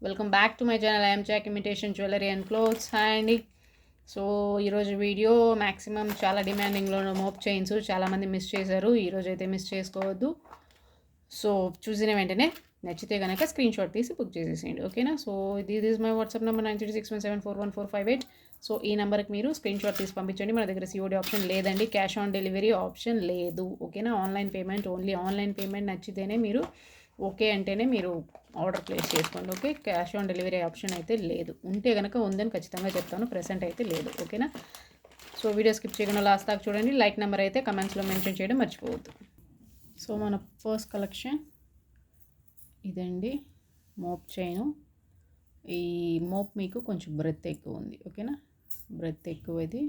Welcome back to my channel. I'm Jack imitation jewellery and clothes. Hi అండి. So ఈరోజు video maximum చాలా డిమాండింగ్లో mop chains చాలామంది miss చేశారు. ఈరోజు అయితే మిస్ చేసుకోవద్దు. సో చూసిన వెంటనే నచ్చితే కనుక స్క్రీన్ షాట్ తీసి బుక్ చేసేసేయండి, ఓకేనా. So this is my WhatsApp number 9361741458. So ఈ నెంబర్కి మీరు స్క్రీన్ షాట్ తీసి పంపించండి. మన దగ్గర సిఓడి ఆప్షన్ లేదండి, క్యాష్ ఆన్ డెలివరీ ఆప్షన్ లేదు, ఓకేనా. Online payment, only online payment. నచ్చితేనే మీరు ఓకే అంటేనే మీరు ఆర్డర్ ప్లేస్ చేసుకోండి, okay. Cash on delivery option అయితే లేదు. ఉంటే కనుక ఉందని ఖచ్చితంగా చెప్తాను, ప్రెసెంట్ అయితే లేదు, ఓకేనా. సో వీడియో స్కిప్ చేయకుండా లాస్ట్ దాకా చూడండి. లైక్ నెంబర్ అయితే కమెంట్స్లో మెన్షన్ చేయడం మర్చిపోవద్దు. సో మన ఫస్ట్ కలెక్షన్ ఇదండి, మోప్ చైను. ఈ మోప్ మీకు కొంచెం బ్రెత్ ఎక్కువ ఉంది, ఓకేనా. బ్రెత్ ఎక్కువ, ఇది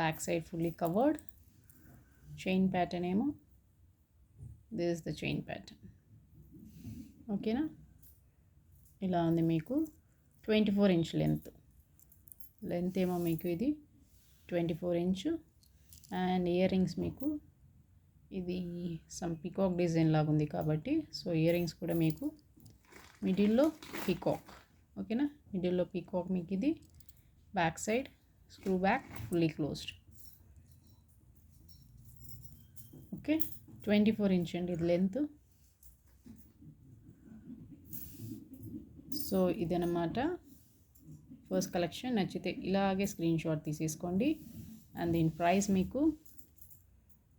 back side fully covered. Chain pattern ఏమో this is the chain pattern, ఓకేనా. ఇలా ఉంది మీకు 24 ఇంచ్ లెంత్ ఏమో మీకు ఇది 24 ఇంచు. అండ్ ఇయర్ రింగ్స్ మీకు ఇది సమ్ పికాక్ డిజైన్ లాగా ఉంది కాబట్టి, సో ఇయర్ రింగ్స్ కూడా మీకు మిడిల్లో పికాక్, ఓకేనా. మిడిల్లో పికాక్ మీకు ఇది. Back side screw back fully closed, okay. 24 inch అండి ఇది లెంత్. సో ఇదన్నమాట ఫస్ట్ కలెక్షన్. నచ్చితే ఇలాగే స్క్రీన్ షాట్ తీసేసుకోండి. అండ్ దీని ప్రైస్ మీకు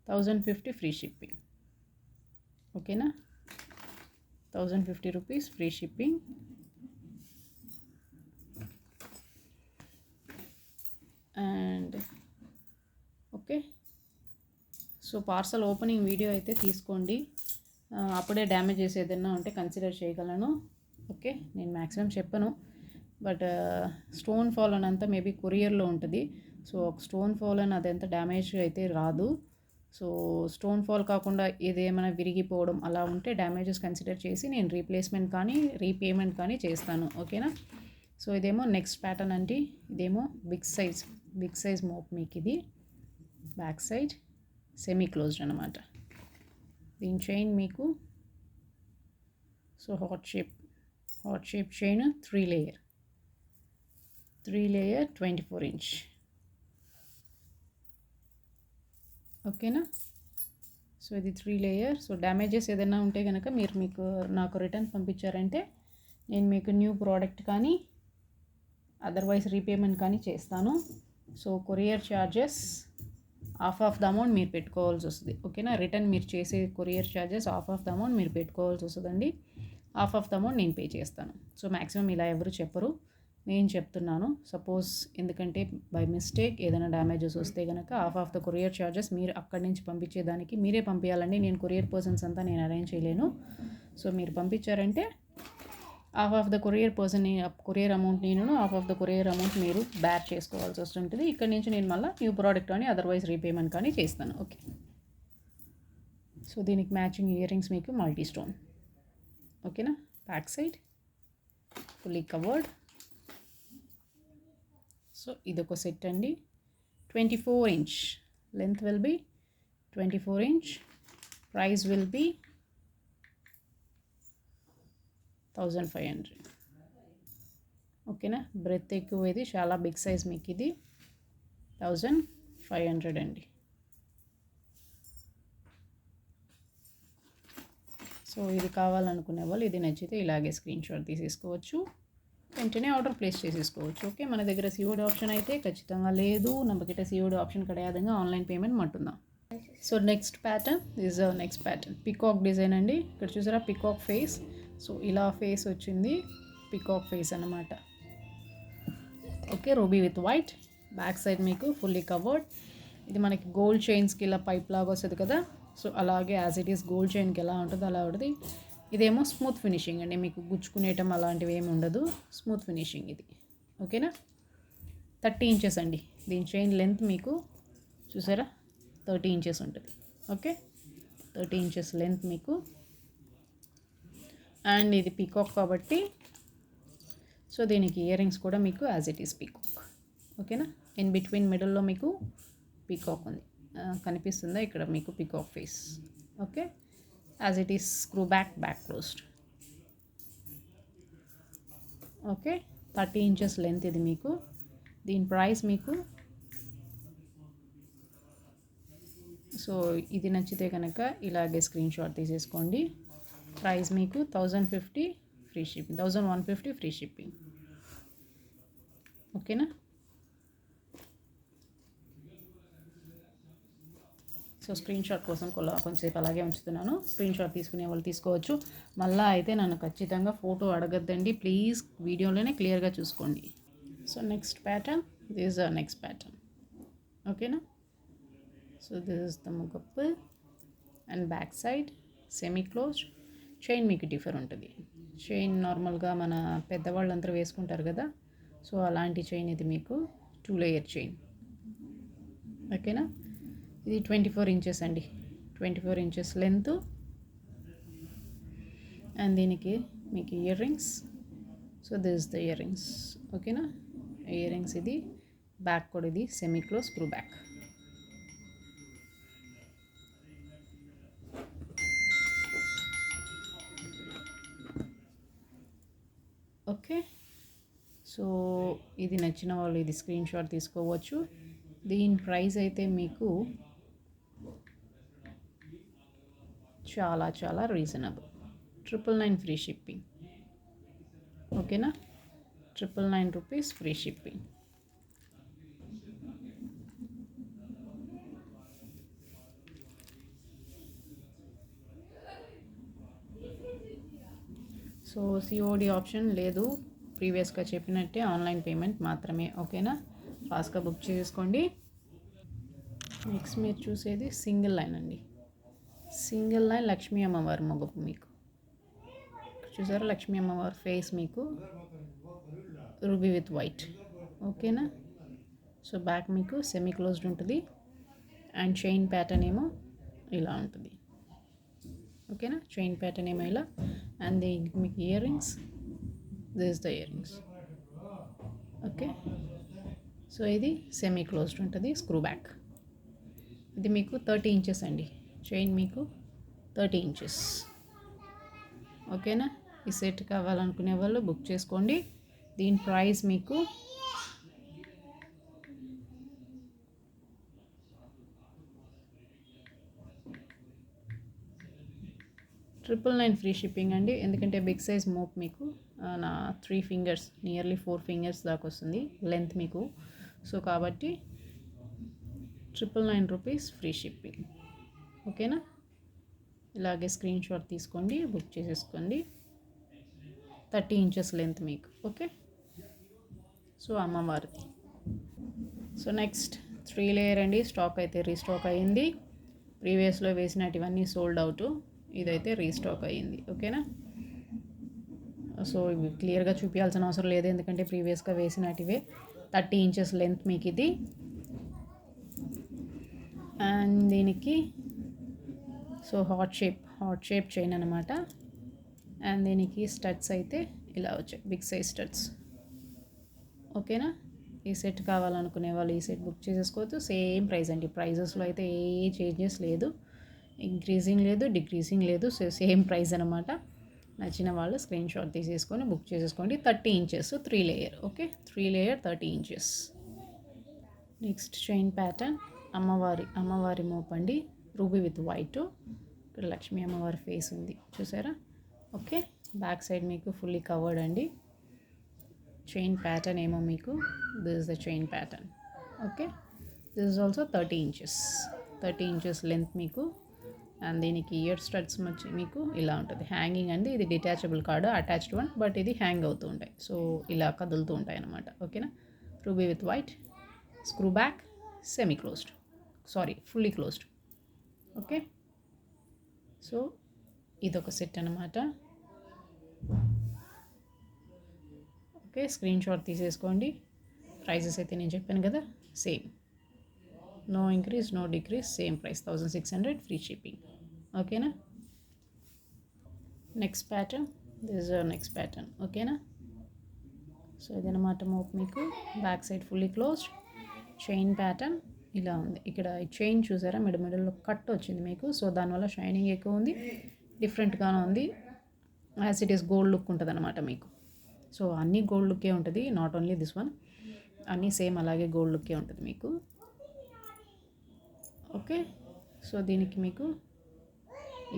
1050 ఫ్రీ షిప్పింగ్, ఓకేనా. 1050 rupees free shipping. And okay, so parcel opening video అయితే తీసుకోండి. అప్పుడే డ్యామేజెస్ ఏదైనా ఉంటే కన్సిడర్ చేయగలను, ఓకే. నేను మ్యాక్సిమం చెప్పను, బట్ స్టోన్ ఫాల్ అని అంతా మేబీ కొరియర్లో ఉంటుంది. సో స్టోన్ ఫాల్ అని అదంతా డ్యామేజ్ అయితే రాదు. సో స్టోన్ ఫాల్ కాకుండా ఏదేమైనా విరిగిపోవడం అలా ఉంటే డ్యామేజెస్ కన్సిడర్ చేసి నేను రీప్లేస్మెంట్ కానీ రీపేమెంట్ కానీ చేస్తాను, ఓకేనా. సో ఇదేమో నెక్స్ట్ ప్యాటర్న్ అండి. ఇదేమో బిగ్ సైజ్ మోప్ మీకు ఇది. బ్యాక్ సైడ్ సెమీ క్లోజ్డ్ అనమాట. దీని చైన్ మీకు so hot shape chain 3 layer 24 inch, ఓకేనా. సో ఇది 3 లేయర్. సో డ్యామేజెస్ ఏదైనా ఉంటే కనుక మీకు నాకు రిటర్న్ పంపించారంటే నేను మీకు న్యూ ప్రోడక్ట్ కానీ అదర్వైజ్ రీపేమెంట్ కానీ చేస్తాను. So courier charges half of the amount మీరు పెట్టుకోవాల్సి వస్తుంది, ఓకేనా. రిటర్న్ మీరు చేసే courier charges half of the amount మీరు పెట్టుకోవాల్సి వస్తుందండి. హాఫ్ ఆఫ్ ద అమౌంట్ నేను పే చేస్తాను. సో మ్యాక్సిమం ఇలా ఎవరు చెప్పరు, నేను చెప్తున్నాను. సపోజ్ ఎందుకంటే బై మిస్టేక్ ఏదైనా డ్యామేజెస్ వస్తే కనుక half of the courier charges మీరు అక్కడి నుంచి పంపించేదానికి మీరే పంపించాలండి. నేను కొరియర్ పర్సన్స్ అంతా నేను అరేంజ్ చేయలేను. సో మీరు పంపించారంటే half of the courier amount నేను half of the courier amount మీరు బ్యార్ చేసుకోవాల్సి వస్తుంటుంది. ఇక్కడ నుంచి నేను మళ్ళీ న్యూ ప్రోడక్ట్ కానీ అదర్వైజ్ రీపేమెంట్ కానీ చేస్తాను, ఓకే. సో దీనికి మ్యాచింగ్ ఇయర్ రింగ్స్ మీకు మల్టీ స్టోన్, ఓకేనా. Back side fully covered. So ఇదొక సెట్ అండి. 24 inch length will be 24 inch. Price will be 1500, ఓకేనా. బ్రెత్ ఎక్కువ, ఇది చాలా బిగ్ సైజ్ మీకు ఇది. 1500 అండి. సో ఇది కావాలనుకునే వాళ్ళు ఇది నచ్చితే ఇలాగే స్క్రీన్ షాట్ తీసేసుకోవచ్చు, వెంటనే ఆర్డర్ ప్లేస్ చేసేసుకోవచ్చు, ఓకే. మన దగ్గర సిఓడి ఆప్షన్ అయితే ఖచ్చితంగా లేదు. నమ్మకిట సిఓడి ఆప్షన్ కడయాదంగా ఆన్లైన్ పేమెంట్ మట్టుందా. So next pattern peacock design అండి. ఇక్కడ చూసారా పికాక్ ఫేస్. సో ఇలా ఫేస్ వచ్చింది, పికాక్ ఫేస్ అన్నమాట, okay. Ruby with white. Back side మీకు ఫుల్లీ కవర్డ్. ఇది మనకి గోల్డ్ చైన్స్కి ఇలా పైప్ లాగా వస్తుంది కదా, సో అలాగే యాజ్ ఇట్ ఈస్ గోల్డ్ చైన్కి ఎలా ఉంటుందో అలా ఉంటుంది. ఇదేమో స్మూత్ ఫినిషింగ్ అండి, మీకు గుచ్చుకునేయటం అలాంటివి ఏమి ఉండదు, స్మూత్ ఫినిషింగ్ ఇది, ఓకేనా. 30 ఇంచెస్ అండి దీని చైన్ లెంత్ మీకు చూసారా, 30 ఇంచెస్ ఉంటుంది, ఓకే. 30 ఇంచెస్ లెంత్ మీకు. అండ్ ఇది పీకాక్ కాబట్టి సో దీనికి ఇయర్ రింగ్స్ కూడా మీకు యాజ్ ఇట్ ఈస్ పీకాక్, ఓకేనా. ఇన్ బిట్వీన్ మిడిల్లో మీకు పీకాక్ ఉంది, కనిపిస్తుందా ఇక్కడ మీకు peacock face, okay. As it is screw back closed. Okay, 30 inches length ఇది మీకు. దీని ప్రైస్ మీకు, సో ఇది నచ్చితే కనుక ఇలాగే స్క్రీన్ షాట్ తీసేసుకోండి. ప్రైస్ మీకు 1050 ఫ్రీ షిప్పింగ్, 1150 ఫ్రీ షిప్పింగ్. ఓకేనా? సో స్క్రీన్ షాట్ కోసం కొంచెంసేపు అలాగే ఉంచుతున్నాను. స్క్రీన్ షాట్ తీసుకునే వాళ్ళు తీసుకోవచ్చు. మళ్ళీ అయితే నన్ను ఖచ్చితంగా ఫోటో అడగద్దండి ప్లీజ్, వీడియోలోనే క్లియర్గా చూసుకోండి. So next pattern, this is next pattern. ఓకేనా? సో దిస్ ఇస్ ద ముగప్పు and back side semi closed. Chain మీకు డిఫర్ ఉంటుంది. చైన్ నార్మల్గా మన పెద్దవాళ్ళందరూ వేసుకుంటారు కదా, సో అలాంటి చైన్ ఇది మీకు 2 లేయర్ చైన్. ఓకేనా? ఇది 24 ఇంచెస్ అండి, 24 ఇంచెస్ లెంత్. అండ్ దీనికి మీకు ear rings. So this the ear rings. ఓకేనా? ఇయర్ రింగ్స్ ఇది, బ్యాక్ కూడా ఇది semi close screw back. Okay, so ఇది నచ్చిన వాళ్ళు ఇది స్క్రీన్ షాట్ తీసుకోవచ్చు. దీని ప్రైస్ అయితే మీకు చాలా చాలా రీజనబుల్, 999 ఫ్రీ షిప్పింగ్. ఓకేనా? 999 rupees free shipping. So COD option లేదు, ప్రీవియస్గా చెప్పినట్టే ఆన్లైన్ పేమెంట్ మాత్రమే. ఓకేనా? ఫాస్ట్గా బుక్ చేసుకోండి. నెక్స్ట్ మీరు చూసేది సింగిల్ లైన్ అండి. సింగిల్ లైన్ లక్ష్మీ అమ్మవారి మొగపు మీకు చూసారా, లక్ష్మీ అమ్మవారి ఫేస్ మీకు రూబీ విత్ వైట్. ఓకేనా? సో బ్యాక్ మీకు సెమీ క్లోజ్డ్ ఉంటుంది అండ్ చైన్ ప్యాటర్న్ ఏమో ఇలా ఉంటుంది. ఓకేనా? చైన్ ప్యాటర్న్ ఏమో ఇలా. అండ్ దీనికి మీకు ear rings, this the ear rings. Okay, so ఇది సెమీ క్లోజ్డ్ ఉంటుంది స్క్రూ బ్యాక్. ఇది మీకు 30 ఇంచెస్ అండి, చైన్ మీకు 30 ఇంచెస్. ఓకేనా? ఈ సెట్ కావాలనుకునే వాళ్ళు బుక్ చేసుకోండి. దీని ప్రైస్ మీకు 999 ఫ్రీ షిప్పింగ్ అండి. ఎందుకంటే బిగ్ సైజ్ మోప్ మీకు నా 3 ఫింగర్స్, నియర్లీ 4 ఫింగర్స్ దాకా వస్తుంది లెంత్ మీకు. సో కాబట్టి 999 రూపీస్ ఫ్రీ షిప్పింగ్. ఓకేనా? ఇలాగే స్క్రీన్ షాట్ తీసుకోండి, బుక్ చేసేసుకోండి. 30 ఇంచెస్ లెంత్ మీకు. ఓకే, సో అమ్మవారిది. సో నెక్స్ట్ 3 లేయర్ అండి. స్టాక్ అయితే రీస్టాక్ అయ్యింది. ప్రీవియస్లో వేసినటివన్నీ సోల్డ్ అవుట్, ఇదైతే రీస్టాక్ అయ్యింది. ఓకేనా? సో ఇవి క్లియర్గా చూపించాల్సిన అవసరం లేదు, ఎందుకంటే ప్రీవియస్గా వేసినటివే. 30 ఇంచెస్ లెంత్ మీకు ఇది. అండ్ దీనికి సో హాట్ షేప్ చైన్ అనమాట. అండ్ దీనికి స్టడ్స్ అయితే ఇలా వచ్చాయి, బిగ్ సైజ్ స్టడ్స్. ఓకేనా? ఈ సెట్ కావాలనుకునే వాళ్ళు ఈ సెట్ బుక్ చేసేసుకోవచ్చు. సేమ్ ప్రైస్ అండి, ప్రైజెస్లో అయితే ఏ చేంజెస్ లేదు, ఇంక్రీజింగ్ లేదు, డిక్రీజింగ్ లేదు. సో సేమ్ ప్రైస్ అనమాట. నచ్చిన వాళ్ళు స్క్రీన్ షాట్ తీసేసుకొని బుక్ చేసేసుకోండి. 30 inches 3 layer. Okay, 3 layer 30 inches. Next chain pattern అమ్మవారి మోపండి, రూబీ విత్ వైట్. ఇక్కడ లక్ష్మీ అమ్మవారి ఫేస్ ఉంది చూసారా. ఓకే, బ్యాక్ సైడ్ మీకు ఫుల్లీ కవర్డ్ అండి. చైన్ ప్యాటర్న్ ఏమో మీకు this is the chain pattern. Okay, this is also 30 inches length మీకు. అండ్ దీనికి ఇయర్ స్టడ్స్ వచ్చి మీకు ఇలా ఉంటుంది, హ్యాంగింగ్ అండి. ఇది detachable card, attached one, but ఇది హ్యాంగ్ అవుతూ ఉంటాయి, సో ఇలా కదులుతూ ఉంటాయి అన్నమాట. ఓకేనా? Ruby with white, screw back, semi closed, fully closed. Okay, so ఇదొక సెట్ అనమాట. ఓకే, స్క్రీన్ షాట్ తీసేసుకోండి. ప్రైజెస్ అయితే నేను చెప్పాను కదా, same, no increase no decrease, same price 1600 free shipping. ఓకేనా? Next pattern, this is next pattern. ఓకేనా? So ఇదనమాట మోప్ మీకు. Back side fully closed, chain pattern ఇలా ఉంది. ఇక్కడ చైన్ చూసారా, మిడిల్లో కట్ వచ్చింది మీకు, సో దానివల్ల షైనింగ్ ఎక్కువ ఉంది, డిఫరెంట్గానే ఉంది. As it is gold look ఉంటుంది అనమాట మీకు. సో అన్నీ గోల్డ్ లుక్కే ఉంటుంది, నాట్ ఓన్లీ దిస్ వన్, అన్నీ సేమ్ అలాగే గోల్డ్ లుక్కే ఉంటుంది మీకు. ఓకే, సో దీనికి మీకు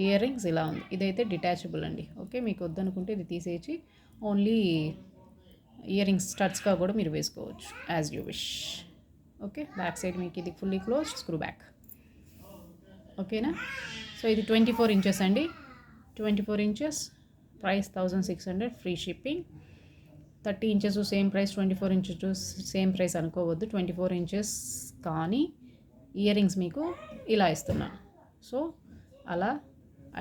ఇయర్ రింగ్స్ ఇలా ఉంది. ఇదైతే డిటాచబుల్ అండి. ఓకే, మీకు వద్దనుకుంటే ఇది తీసేసి ఓన్లీ ఇయర్ రింగ్స్ స్టడ్స్గా కూడా మీరు వేసుకోవచ్చు, as you wish. Okay, back side మీకు ఇది ఫుల్లీ క్లోజ్డ్ స్క్రూ బ్యాక్. ఓకేనా, సో ఇది 24 ఇంచెస్ అండి. 24 inches price 1600, free shipping. 30 inches same price, 24 inches same price అనుకోవద్దు. 24 ఇంచెస్ కానీ ఇయర్ రింగ్స్ మీకు ఇలా ఇస్తున్నాను, సో అలా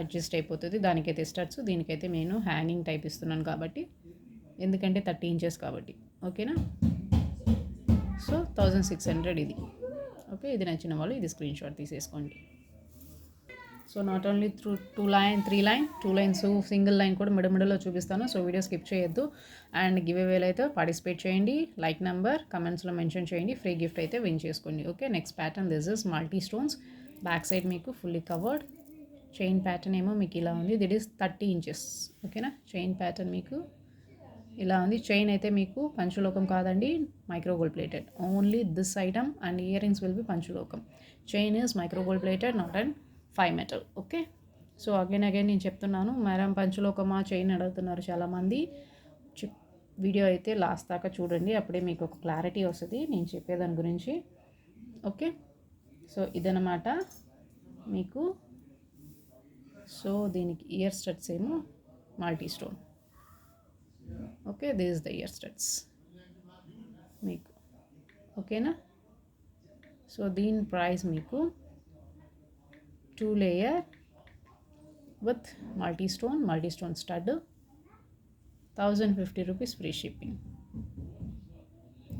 అడ్జస్ట్ అయిపోతుంది. దానికైతే స్టడ్స్, దీనికైతే నేను హ్యాంగింగ్ టైప్ ఇస్తున్నాను కాబట్టి, ఎందుకంటే 30 ఇంచెస్ కాబట్టి. ఓకేనా, సో 1600 ఇది. ఓకే, ఇది నచ్చిన వాళ్ళు ఇది స్క్రీన్ షాట్ తీసేసుకోండి. So not only 2 line 3 line 2 lines single line కూడా మిడమిడలో చూపిస్తాను. సో వీడియో స్కిప్ చేయొద్దు. అండ్ గివ్ అవేలో అయితే పార్టిసిపేట్ చేయండి. లైక్ నెంబర్ కమెంట్స్లో మెన్షన్ చేయండి. ఫ్రీ గిఫ్ట్ అయితే విన్ చేసుకోండి. Okay, next pattern this is multi stones. Back side మీకు ఫుల్లీ కవర్డ్. చైన్ ప్యాటర్న్ ఏమో మీకు ఇలా ఉంది. దిట్ ఈస్ 30 ఇంచెస్. ఓకేనా, చైన్ ప్యాటర్న్ మీకు ఇలా ఉంది. చైన్ అయితే మీకు పంచులోకం కాదండి, micro gold plated. Only this item and ear rings will be పంచులోకం. Chain is micro gold plated, not and 5 metal. Okay, so again నేను చెప్తున్నాను, మేడం పంచులోకమా చైన్ అడుగుతున్నారు చాలామంది. వీడియో అయితే లాస్ట్ దాకా చూడండి, అప్పుడే మీకు ఒక క్లారిటీ వస్తుంది నేను చెప్పేదాని గురించి. ఓకే, సో ఇదన్నమాట మీకు. సో దీనికి ఇయర్ స్టడ్స్ ఏమో multi stone. Okay, this is the ear studs మీకు. ఓకేనా, సో దీని ప్రైస్ మీకు 2 layer with multi stone stud 1050 rupees, free shipping.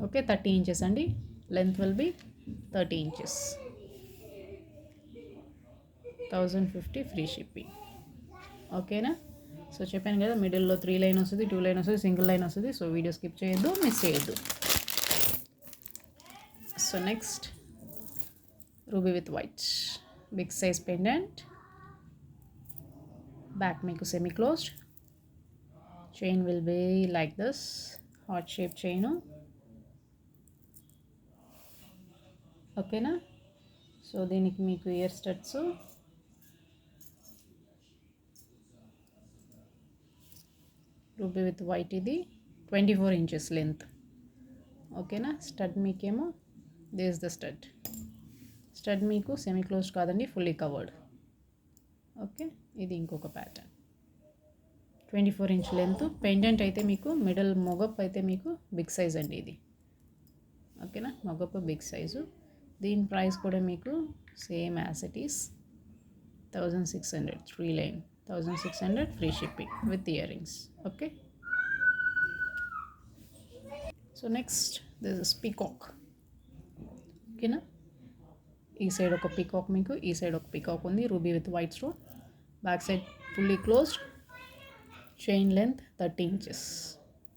Okay, 30 inches అండి. Length will be 30 inches, 1050 free shipping. ఓకేనా, సో చెప్పాను కదా, మిడిల్లో 3 లైన్ వస్తుంది, 2 లైన్ వస్తుంది, సింగిల్ లైన్ వస్తుంది. సో వీడియో స్కిప్ చేయొద్దు, మిస్ చేయొద్దు. So next ruby with white big size pendant. Back మీకు semi closed. Chain will be like this, heart shape chain. ఓకేనా, సో దీనికి మీకు ear studs ruby with white. ఇది 24 inches length. ఓకేనా, stud మీకేమో this the stud. Stud మీకు semi close కాదండి, fully covered. Okay, ఇది ఇంకొక ప్యాటర్న్. 24 inch length. పెండెంట్ అయితే మీకు మిడిల్ మొగప్ అయితే మీకు బిగ్ సైజ్ అండి ఇది. ఓకేనా, మొగప్ బిగ్ సైజు. దీని ప్రైస్ కూడా మీకు same as it is 1600, 3 line 1600, free shipping with ear rings. Okay, so next this is peacock. ఓకేనా, ఈ సైడ్ ఒక పీకాక్ మీకు, ఈ సైడ్ ఒక పీకాక్ ఉంది. Ruby with white stone. Back side fully closed. Chain length 30 inches.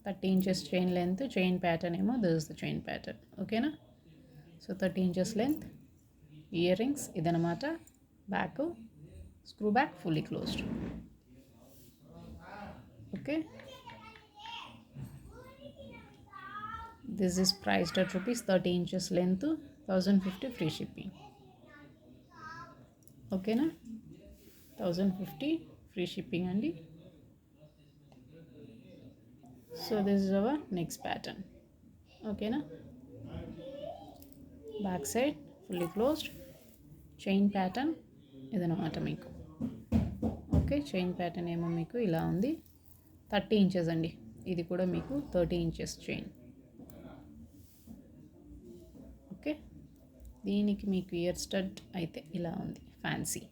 30 inches chain length. Chain pattern ఏమో this is the chain pattern. ఓకేనా, so 30 inches length. Ear rings ఇదనమాట. Back screw back fully closed. Okay, this is priced at rupees 30 inches length, 1050, free shipping. ఓకేనా, 1050 free shipping అండి. So this is our next pattern. ఓకేనా, back side fully closed. Chain pattern ఇదన్నమాట మీకు. Okay, chain pattern ఏమో మీకు ఇలా ఉంది. 30 inches అండి. ఇది కూడా మీకు 30 ఇంచెస్ చైన్. ఓకే, దీనికి మీకు ఇయర్ స్టడ్ అయితే ఇలా ఉంది, ఫ్యాన్సీ.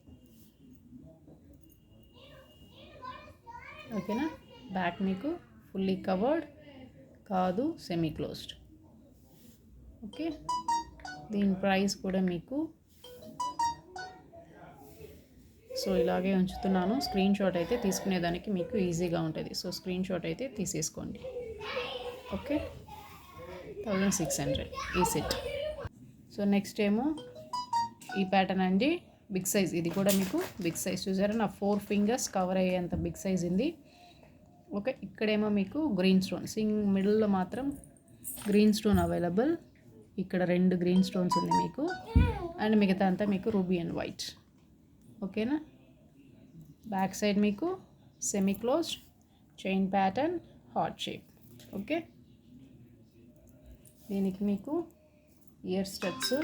ఓకేనా, బ్యాక్ మీకు ఫుల్లీ కవర్డ్ కాదు, సెమీ క్లోజ్డ్. ఓకే, దీని ప్రైస్ కూడా మీకు సో ఇలాగే ఉంచుతున్నాను. స్క్రీన్ షాట్ అయితే తీసుకునేదానికి మీకు ఈజీగా ఉంటుంది. సో స్క్రీన్ షాట్ అయితే తీసేసుకోండి. ఓకే, 1600 ఈ సెట్. సో నెక్స్ట్ ఏమో ఈ ప్యాటర్న్ అండి, బిగ్ సైజ్. ఇది కూడా మీకు బిగ్ సైజ్. చూసారా, నా 4 ఫింగర్స్ కవర్ అయ్యేంత బిగ్ సైజ్ ఉంది. ఓకే, ఇక్కడేమో మీకు గ్రీన్ స్టోన్ మిడిల్లో మాత్రం గ్రీన్ స్టోన్ అవైలబుల్. ఇక్కడ 2 గ్రీన్ స్టోన్స్ ఉంది మీకు, అండ్ మిగతా అంతా మీకు రూబీ అండ్ వైట్. ఓకేనా. బ్యాక్ సైడ్ మీకు semi closed chain pattern heart shape. Okay, దీనికి మీకు ఇయర్ స్టడ్స్.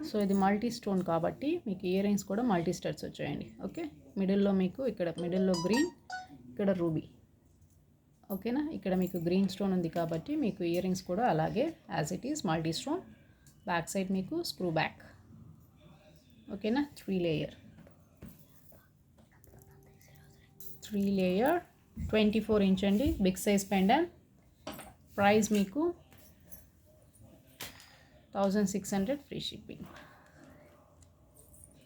సో ఇది మల్టీ స్టోన్ కాబట్టి మీకు ఇయర్ రింగ్స్ కూడా మల్టీ స్టడ్స్ వచ్చాయండి. ఓకే, మిడిల్లో మీకు ఇక్కడ మిడిల్లో గ్రీన్, ఇక్కడ రూబీ. ఓకేనా, ఇక్కడ మీకు గ్రీన్ స్టోన్ ఉంది కాబట్టి మీకు ఇయర్ రింగ్స్ కూడా అలాగే as it is multi stone. Back side మీకు స్క్రూ బ్యాక్. ఓకేనా, 3 లేయర్ 24 ఇంచ్ అండి, బిగ్ సైజ్ పెండెంట్. ప్రైస్ మీకు 1600 ఫ్రీ షిప్పింగ్.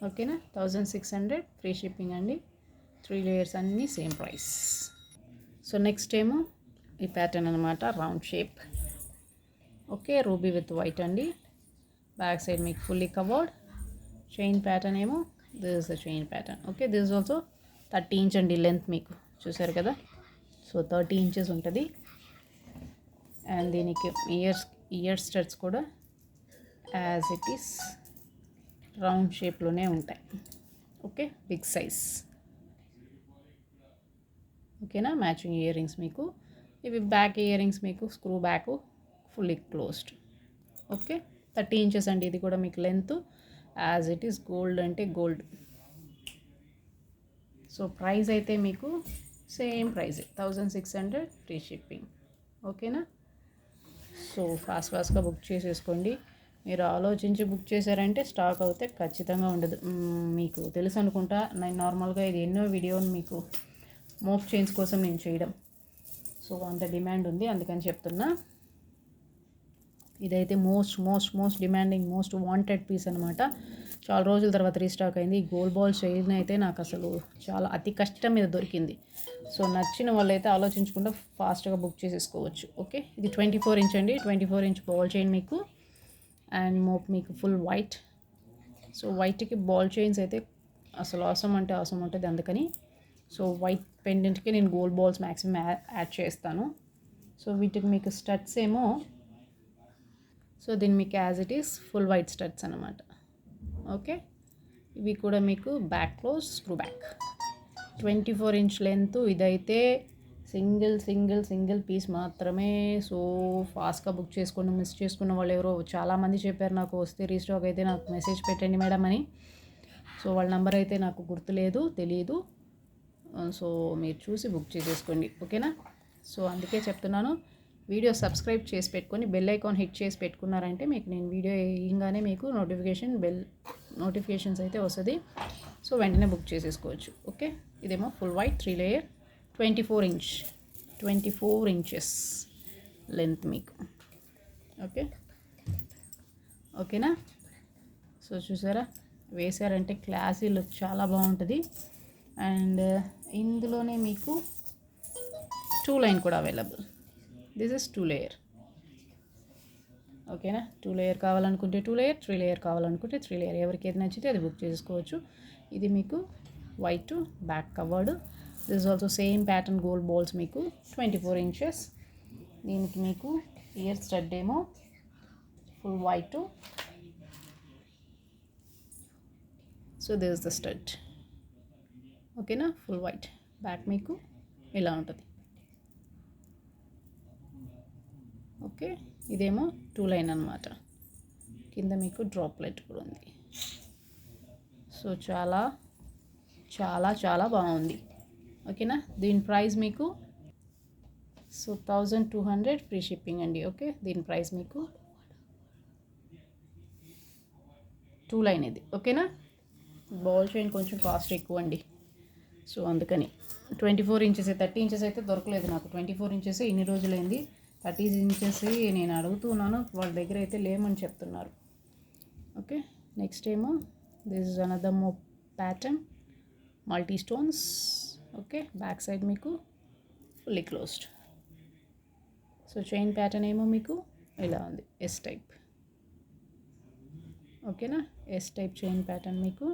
ఓకేనా, 1600 ఫ్రీ షిప్పింగ్ అండి. 3 లేయర్స్ అన్నీ సేమ్ ప్రైస్. సో నెక్స్ట్ ఏమో ఈ ప్యాటర్న్ అనమాట, round shape. Okay, ruby with white అండి. బ్యాక్ సైడ్ మీకు ఫుల్లీ కవర్డ్. చైన్ ప్యాటర్న్ ఏమో this is the chain pattern. Okay, this is also 30 inch అండి లెంత్, మీకు చూసారు కదా. సో 30 ఇంచెస్ ఉంటుంది. అండ్ దీనికి ఇయర్ స్టడ్స్ కూడా యాజ్ ఇట్ ఈస్ రౌండ్ షేప్లోనే ఉంటాయి. Okay, big size. ఓకేనా, మ్యాచింగ్ ఇయర్ రింగ్స్ మీకు. ఇవి బ్యాక్ ఇయర్ రింగ్స్ మీకు screw back fully closed. Okay, 30 inches అండి ఇది కూడా మీకు length. As it is gold అంటే గోల్డ్. సో ప్రైస్ అయితే మీకు సేమ్ ప్రైజే, 1600 ఫ్రీ షిప్పింగ్. ఓకేనా. సో ఫాస్ట్గా బుక్ చేసేసుకోండి. మీరు ఆలోచించి బుక్ చేశారంటే స్టాక్ అవుతే ఖచ్చితంగా ఉండదు. మీకు తెలుసు అనుకుంటా, నేను నార్మల్గా ఇది ఎన్నో వీడియోని మీకు మోప్ చైన్స్ కోసం నేను చేయడం. సో అంత డిమాండ్ ఉంది, అందుకని చెప్తున్నా. ఇదైతే most demanding, most wanted piece అనమాట. చాలా రోజుల తర్వాత రీస్టాక్ అయింది. ఈ గోల్డ్ బాల్ చైన్ అయితే నాకు అసలు చాలా అతి కష్టం మీద దొరికింది. సో నచ్చిన వాళ్ళు అయితే ఆలోచించకుండా ఫాస్ట్గా బుక్ చేసేసుకోవచ్చు. ఓకే, ఇది 24 ఇంచ్ అండి, 24 ఇంచ్ బాల్ చైన్ మీకు. అండ్ మోప్ మీకు ఫుల్ వైట్. సో వైట్కి బాల్ చైన్స్ అయితే అసలు అవసరం అంటే అవసరం ఉంటుంది, అందుకని. సో వైట్ పెండెంట్కి నేను గోల్డ్ బాల్స్ మ్యాక్సిమం యాడ్ చేస్తాను. సో వీటికి మీకు స్టడ్స్ ఏమో, సో దీన్ని మీకు as it is full white studs అనమాట. ఓకే, ఇవి కూడా మీకు back close screw back. 24 inch length. ఇదైతే సింగిల్ పీస్ మాత్రమే. సో ఫాస్ట్గా బుక్ చేసుకోండి. మిస్ చేసుకున్న వాళ్ళు ఎవరో చాలామంది చెప్పారు నాకు, వస్తే రీస్టాక్ అయితే నాకు మెసేజ్ పెట్టండి మేడం అని. సో వాళ్ళ నెంబర్ అయితే నాకు గుర్తులేదు, తెలియదు. సో మీరు చూసి బుక్ చేసేసుకోండి. ఓకేనా. సో అందుకే చెప్తున్నాను, వీడియో సబ్స్క్రైబ్ చేసి పెట్టుకొని బెల్ ఐకాన్ హిట్ చేసి పెట్టుకున్నారంటే మీకు నేను వీడియో వేయగానే మీకు నోటిఫికేషన్స్ అయితే వస్తుంది. సో వెంటనే బుక్ చేసేసుకోవచ్చు. ఓకే, ఇదేమో full white 3 layer 24 inches length మీకు. ఓకేనా. సో చూసారా, వేసారంటే క్లాసీ లుక్ చాలా బాగుంటుంది. అండ్ ఇందులోనే మీకు 2 లైన్ కూడా అవైలబుల్. This is 2 layer. ఓకేనా, 2 లేయర్ కావాలనుకుంటే 2 లేయర్, 3 లేయర్ కావాలనుకుంటే 3 లేయర్. ఎవరికి ఏది నచ్చితే అది బుక్ చేసుకోవచ్చు. ఇది మీకు white back covered. This is also same pattern gold balls మీకు 24 ఇంచెస్. దీనికి మీకు ఇయర్ స్టడ్ ఏమో full white. So this is the stud. ఓకేనా, ఫుల్ వైట్. బ్యాక్ మీకు ఇలా ఉంటుంది. ఓకే, ఇదేమో 2 లైన్ అనమాట. కింద మీకు డ్రాప్లెట్ కూడా ఉంది. సో చాలా బాగుంది. ఓకేనా, దీని ప్రైస్ మీకు 1200 ఫ్రీ షిప్పింగ్ అండి. ఓకే, దీని ప్రైస్ మీకు 2 లైన్ ఇది. ఓకేనా, బాల్ చైన్ కొంచెం కాస్ట్ ఎక్కువ అండి. సో అందుకని 24 ఇంచెస్, 30 ఇంచెస్ అయితే దొరకలేదు నాకు. 24 ఇంచెస్ ఇన్ని రోజులైంది. 30 ఇంచెస్ నేను అడుగుతున్నాను, వాళ్ళ దగ్గర అయితే లేమని చెప్తున్నారు. ఓకే, నెక్స్ట్ ఏమో this is another more pattern multi stones. Okay, back side మీకు fully closed. So chain pattern ఏమో మీకు ఇలా ఉంది, ఎస్ టైప్. ఓకేనా, ఎస్ టైప్ చైన్ ప్యాటర్న్ మీకు.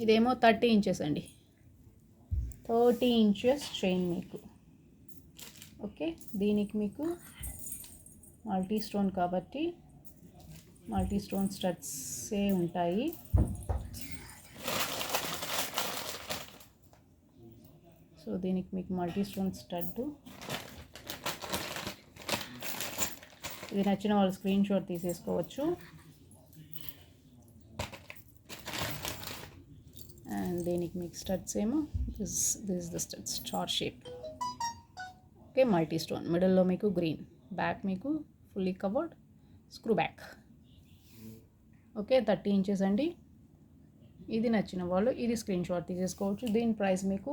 ఇదేమో 30 ఇంచెస్ అండి. 30 ఇంచెస్ చైన్ మీకు. ఓకే, దీనికి మీకు మల్టీ స్టోన్ కాబట్టి మల్టీ స్టోన్ స్టడ్సే ఉంటాయి. సో దీనికి మీకు మల్టీ స్టోన్ స్టడ్. ఇది నచ్చిన వాళ్ళు స్క్రీన్ షాట్ తీసేసుకోవచ్చు. అండ్ దీనికి మీకు స్టడ్స్ ఏమో this is the stud star shape. Okay, multi stone, మిడిల్లో మీకు గ్రీన్, బ్యాక్ మీకు fully covered screw back. Okay, 30 inches అండి. ఇది నచ్చిన వాళ్ళు ఇది స్క్రీన్ షాట్ తీసేసుకోవచ్చు. దీని ప్రైస్ మీకు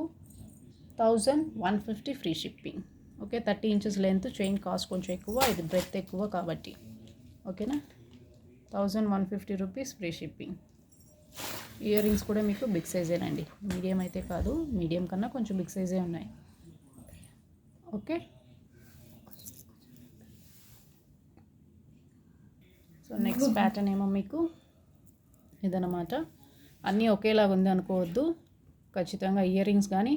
1150 free shipping. Okay, 30 inches length, chain cost కొంచెం ఎక్కువ, ఇది బ్రెత్ ఎక్కువ కాబట్టి ఓకేనా. 1150 rupees free shipping. Ear rings కూడా మీకు బిగ్ సైజేనండి, మీడియం అయితే కాదు, మీడియం కన్నా కొంచెం బిగ్ సైజే ఉన్నాయి. ఓకే, సో నెక్స్ట్ ప్యాటర్న్ ఏమో మీకు ఇదన్నమాట. అన్నీ ఒకేలాగా ఉంది అనుకోవద్దు, ఖచ్చితంగా ఇయర్ రింగ్స్ కానీ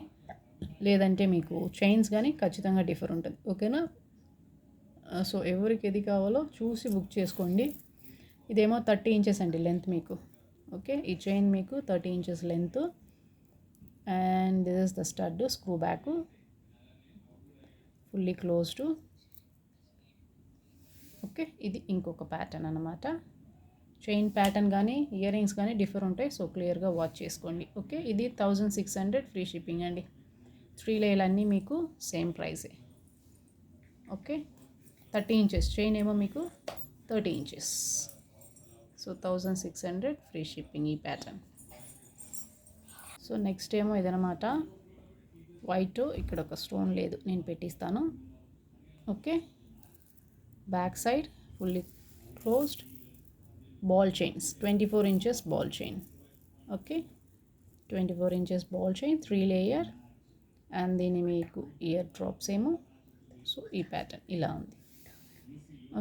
లేదంటే మీకు చైన్స్ కానీ ఖచ్చితంగా డిఫర్ ఉంటుంది. ఓకేనా. సో ఎవరికి ఏది కావాలో చూసి బుక్ చేసుకోండి. ఇదేమో 30 ఇంచెస్ అండి లెంత్ మీకు. ఓకే, ఈ చైన్ మీకు 30 inches length. And this is the stud, screw back, fully closed. Okay, ఇది ఇంకొక ప్యాటర్న్ అన్నమాట. చైన్ ప్యాటర్న్ కానీ ఇయర్ రింగ్స్ కానీ డిఫర్ ఉంటాయి, సో క్లియర్గా వాచ్ చేసుకోండి. ఓకే, ఇది 1600 ఫ్రీ షిప్పింగ్ అండి. 3 లేయర్లన్నీ మీకు సేమ్ ప్రైజే. ఓకే, 30 ఇంచెస్ చైన్ ఏమో మీకు 30 ఇంచెస్. సో 1600 ఫ్రీ షిప్పింగ్ ఈ ప్యాటర్న్. సో నెక్స్ట్ ఏమో ఇదనమాట, వైట్, ఇక్కడ ఒక స్టోన్ లేదు, నేను పెట్టిస్తాను. Okay, back side fully closed ball chains, 24 inches ball chain. Okay, 24 inches ball chain, 3 layer. And దీని మీకు ఇయర్ డ్రాప్స్ ఏమో. సో ఈ ప్యాటర్న్ ఇలా ఉంది.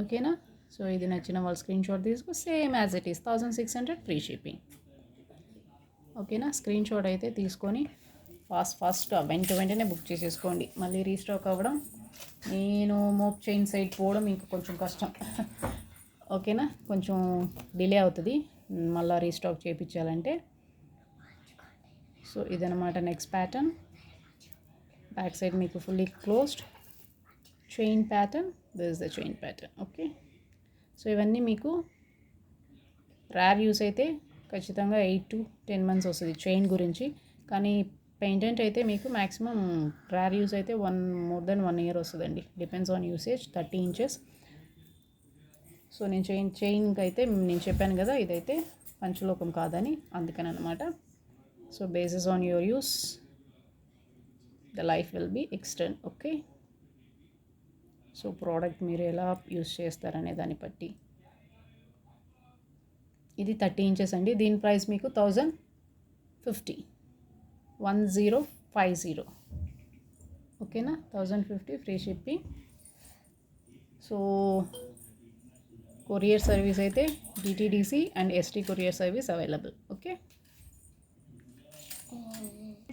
ఓకేనా. సో ఇది నచ్చిన వాళ్ళు స్క్రీన్ షాట్ తీసుకో, same as it is 1600 free shipping. ఓకేనా, స్క్రీన్ షాట్ అయితే తీసుకొని ఫాస్ట్గా వెంటనే బుక్ చేసేసుకోండి. మళ్ళీ రీస్టాక్ అవ్వడం, నేను మోప్ చైన్ సైడ్ పోవడం ఇంకా కొంచెం కష్టం. ఓకేనా, కొంచెం డిలే అవుతుంది మళ్ళీ రీస్టాక్ చేయించాలంటే. సో ఇదనమాట నెక్స్ట్ ప్యాటర్న్. బ్యాక్ సైడ్ మీకు fully closed chain pattern, this is the chain pattern. Okay, so ఇవన్నీ మీకు ర్యార్ యూస్ అయితే ఖచ్చితంగా 8 to 10 months వస్తుంది చైన్ గురించి. కానీ పెయిండెంట్ అయితే మీకు మ్యాక్సిమం ర్యార్ యూస్ అయితే more than 1 year వస్తుందండి, depends on usage. 30 inches. So నేను చైన్కి అయితే నేను చెప్పాను కదా, ఇదైతే పంచలోకం కాదని, అందుకని అనమాట. So basis on your use the life will be extend. Okay, so product మీరు ఎలా యూస్ చేస్తారనే దాన్ని బట్టి. ఇది 30 ఇంచెస్ అండి. దీని ప్రైస్ మీకు 1050. ఓకేనా, 1050 free shipping. So courier service అయితే DTDC and ST courier service available. Okay,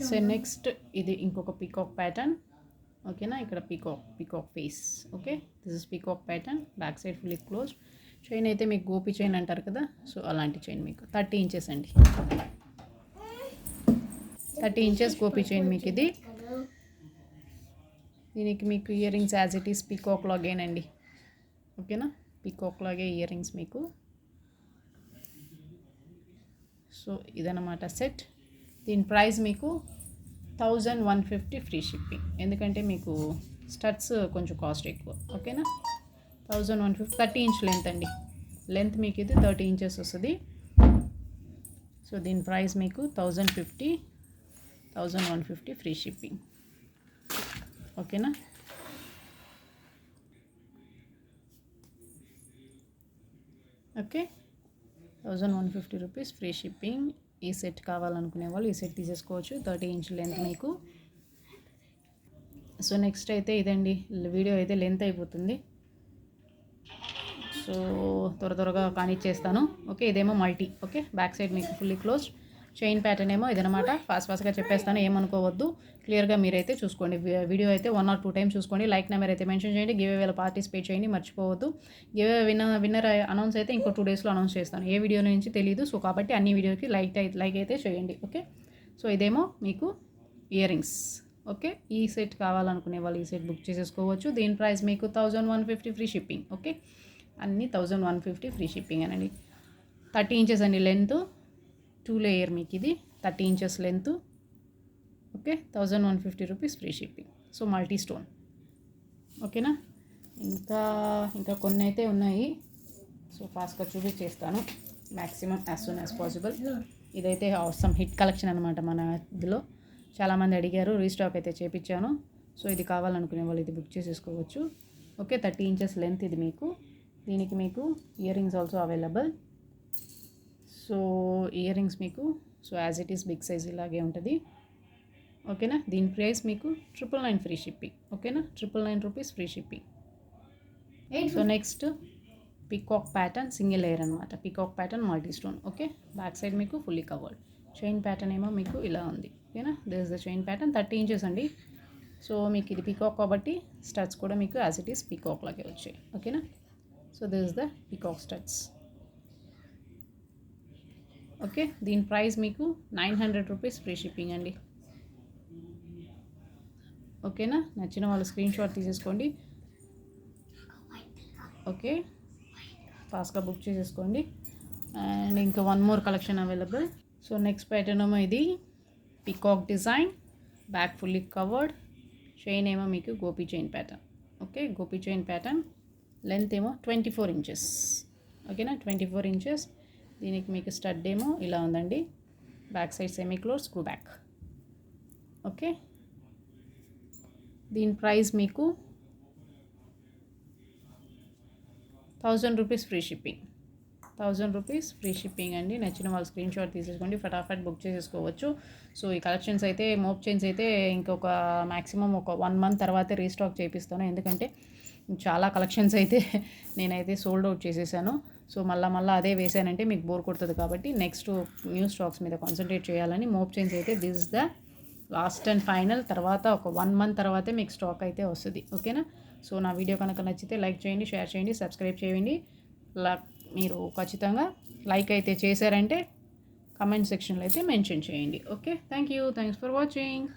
so next ఇది ఇంకొక పీకాక్ ప్యాటర్న్. ఓకేనా, ఇక్కడ peacock face. Okay, this is peacock pattern. Back side fully close. Chain అయితే మీకు గోపి చైన్ అంటారు కదా, సో అలాంటి చైన్ మీకు 30 ఇంచెస్ అండి. 30 ఇంచెస్ గోపి చైన్ మీకు ఇది. దీనికి మీకు ear rings as it is peacock లాగేనండి. ఓకేనా, పీకాక్ లాగే ఇయర్ రింగ్స్ మీకు. సో ఇదన్నమాట సెట్. దీని ప్రైస్ మీకు 1150 ఫ్రీ షిప్పింగ్, ఎందుకంటే మీకు స్టడ్స్ కొంచెం కాస్ట్ ఎక్కువ. ఓకేనా, 1150. 30 ఇంచ్ లెంత్ అండి. లెంత్ మీకు ఇది 30 ఇంచెస్ వస్తుంది. సో దీని ప్రైస్ మీకు 1150 ఫ్రీ షిప్పింగ్. ఓకేనా, ఓకే, 1150 రూపీస్ ఫ్రీ షిప్పింగ్. ఈ సెట్ కావాలనుకునే వాళ్ళు ఈ సెట్ తీసేసుకోవచ్చు. 30 ఇంచ్ లెంత్ మీకు. సో నెక్స్ట్ అయితే ఇదండి, వీడియో అయితే లెంత్ అయిపోతుంది, సో త్వరగా కానిచ్చేస్తాను. ఓకే, ఇదేమో మల్టీ. ఓకే, బ్యాక్ సైడ్ మీకు ఫుల్లీ క్లోజ్డ్, చైన్ ప్యాటర్న్ ఏమో ఇదనమాట. ఫాస్ట్గా చెప్పేస్తాను, ఏమనుకోవద్దు. క్లియర్గా మీరైతే చూసుకోండి. వీడియో అయితే 1 or 2 టైమ్స్ చూసుకోండి. లైక్ నెంబర్ అయితే మెన్షన్ చేయండి. గివ్ అవేలో పార్టిసిపేట్ చేయండి, మర్చిపోవద్దు. గివ్ అవే విన్నర్ అనౌన్స్ అయితే ఇంకో 2 డేస్లో అనౌన్స్ చేస్తాను. ఏ వీడియో నుంచి తెలియదు. సో కాబట్టి అన్ని వీడియోకి లైక్ అయితే చేయండి. ఓకే. సో ఇదేమో మీకు ఇయర్ రింగ్స్. ఓకే. ఈ సెట్ కావాలనుకునే వాళ్ళు ఈ సెట్ బుక్ చేసేసుకోవచ్చు. దీని ప్రైస్ మీకు 1150 ఫ్రీ షిప్పింగ్. ఓకే. అన్నీ 1150 ఫ్రీ షిప్పింగ్ అనండి. 30 ఇంచెస్ అండి లెంత్, 2 లేయర్ మీకు ఇది 30 inches length. Okay. 1150 rupees free shipping. So multi stone. ఓకేనా. ఇంకా కొన్ని అయితే ఉన్నాయి. సో ఫాస్ట్గా చూపించేస్తాను maximum as soon as possible. ఇదైతే అవసరం హిట్ కలెక్షన్ అనమాట. మన ఇదిలో చాలామంది అడిగారు, రీస్టాక్ అయితే చేపించాను. సో ఇది కావాలనుకునే వాళ్ళు ఇది బుక్ చేసేసుకోవచ్చు. ఓకే. 30 ఇంచెస్ లెంత్ ఇది మీకు. దీనికి మీకు ear rings also available. So ear rings మీకు so as it is big size ఇలాగే ఉంటుంది. ఓకేనా. దీని ప్రైస్ మీకు 999 ఫ్రీ షిప్పింగ్. ఓకేనా. 999 rupees free shipping. So next peacock pattern single layer అనమాట. Peacock pattern multi stone. Okay. Back side మీకు fully covered. Chain pattern ఏమో మీకు ఇలా ఉంది. ఓకేనా. This is the chain pattern. 30 inches అండి. సో మీకు ఇది పీకాక్ కాబట్టి స్టడ్స్ కూడా మీకు యాజ్ ఇట్ ఈస్ పీకాక్ లాగే వచ్చాయి. ఓకేనా. So this is the peacock studs. Okay. దీని ప్రైస్ మీకు 900 రూపీస్ ఫ్రీ షిప్పింగ్ అండి. ఓకేనా. నచ్చిన వాళ్ళు స్క్రీన్ షాట్ తీసేసుకోండి. ఓకే. ఫాస్ట్గా బుక్ చేసేసుకోండి. అండ్ ఇంకా 1 more collection available. So next pattern ఏమో ఇది peacock design, back fully covered. Chain ఏమో మీకు Gopi chain pattern. Okay. Gopi chain pattern. Length ఏమో 24 ఇంచెస్. ఓకేనా. 24 ఇంచెస్. దీనికి మీకు స్టడ్ ఏమో ఇలా ఉందండి. Back side semi close screw back. Okay. దీని ప్రైస్ మీకు 1000 rupees free shipping. 1000 rupees free shipping అండి. నచ్చిన వాళ్ళు స్క్రీన్ షాట్ తీసేసుకోండి, ఫటాఫట్ బుక్ చేసేసుకోవచ్చు. సో ఈ కలెక్షన్స్ అయితే మోప్ చైన్స్ అయితే ఇంకొక మ్యాక్సిమం ఒక 1 మంత్ తర్వాతే రీస్టాక్ చేపిస్తాను. ఎందుకంటే చాలా కలెక్షన్స్ అయితే నేనైతే సోల్డ్ అవుట్ చేసేసాను. సో మళ్ళీ అదే వేసానంటే మీకు బోర్ కొడుతుంది. కాబట్టి నెక్స్ట్ న్యూ స్టాక్స్ మీద కాన్సన్ట్రేట్ చేయాలని మోప్ చైన్స్ అయితే this is the last and final. తర్వాత ఒక 1 మంత్ తర్వాతే మీకు స్టాక్ అయితే వస్తుంది. ఓకేనా. సో నా వీడియో కనుక నచ్చితే లైక్ చేయండి, షేర్ చేయండి, సబ్స్క్రైబ్ చేయండి. మీరు ఖచ్చితంగా లైక్ అయితే చేశారంటే కమెంట్ సెక్షన్లో అయితే మెన్షన్ చేయండి. ఓకే. Thanks for watching.